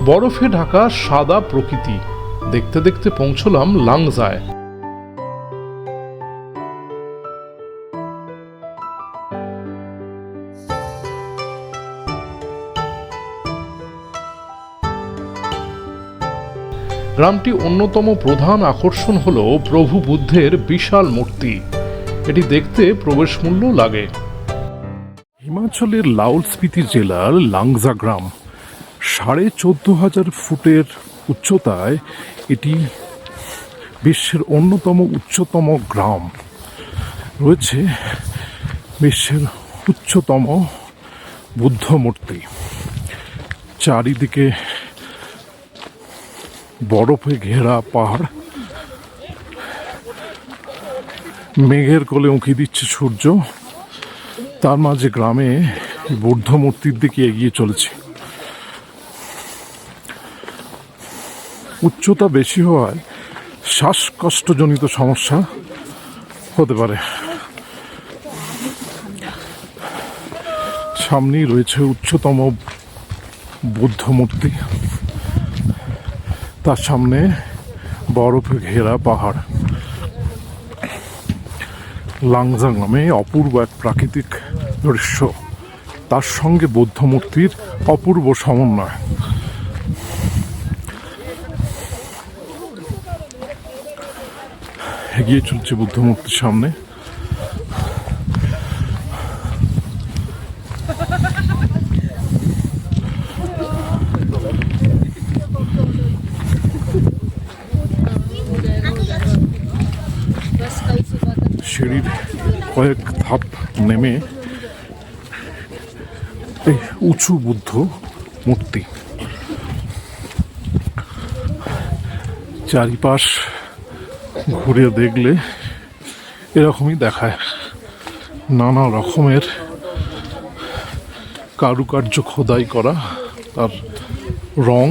বরফে ঢাকা সাদা প্রকৃতি দেখতে দেখতে পৌঁছলাম লাংজায়। গ্রামটি অন্যতম প্রধান আকর্ষণ হল প্রভু বুদ্ধের বিশাল মূর্তি। এটি দেখতে প্রবেশ মূল্য লাগে। হিমাচলের লাউল স্পিতি জেলার লাংজা গ্রাম 14,500 ফুটের উচ্চতায়। এটি বিশ্বের অন্যতম উচ্চতম গ্রাম। রয়েছে বিশ্বের উচ্চতম বুদ্ধ মূর্তি। চারিদিকে বরফে ঘেরা পাহাড়, মেঘের কোলে উঁকি দিচ্ছে সূর্য। তার মাঝে গ্রামে বুদ্ধ মূর্তির দিকে এগিয়ে চলেছে। উচ্চতা বেশি হওয়ায় শ্বাসকষ্টজনিত সমস্যা হতে পারে। সামনেই রয়েছে উচ্চতম বুদ্ধ মূর্তি, তার সামনে বরফে ঘেরা পাহাড়। লাংজা গ্রামে অপূর্ব এক প্রাকৃতিক দৃশ্য, তার সঙ্গে বৌদ্ধ মূর্তির অপূর্ব সমন্বয়। এগিয়ে চলছে বুদ্ধ মূর্তির সামনে। সিঁড়ির কয়েক ধাপ নেমে এই উঁচু বুদ্ধ মূর্তি। চারিপাশ ঘুরে দেখলে এরকমই দেখায়। নানা রকমের কারুকার্য খোদাই করা, তার রং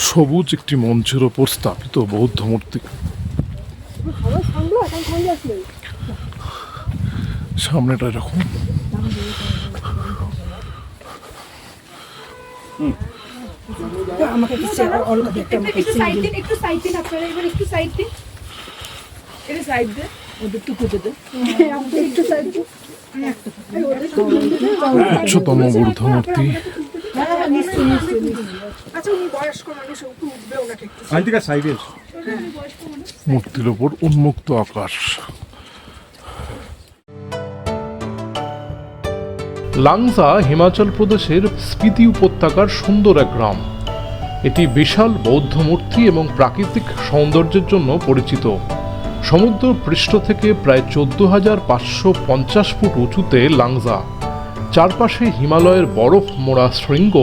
সবুজ একটি মঞ্চের ওপর স্থাপিত বৌদ্ধ মূর্তি। সামনেটা এরকম। উচ্চতম বৌদ্ধ মূর্তি। মূর্তির ওপর উন্মুক্ত আকাশ। লাংজা হিমাচল প্রদেশের স্পিতি উপত্যকার সুন্দর এক গ্রাম। এটি বিশাল বৌদ্ধ মূর্তি এবং প্রাকৃতিক সৌন্দর্যের জন্য পরিচিত। সমুদ্র পৃষ্ঠ থেকে প্রায় 14,550 ফুট উঁচুতে লাংজা। চারপাশে হিমালয়ের বরফ মোড়া শৃঙ্গ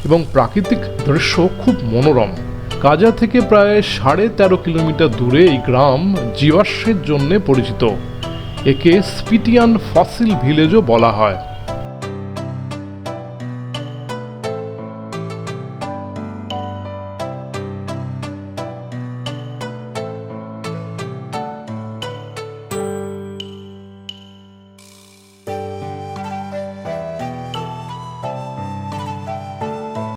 এবং প্রাকৃতিক দৃশ্য খুব মনোরম। কাজা থেকে প্রায় 13.5 কিলোমিটার দূরে এই গ্রাম জীবাশ্মের জন্য পরিচিত। একে স্পিটিয়ান ফসিল ভিলেজও বলা হয়।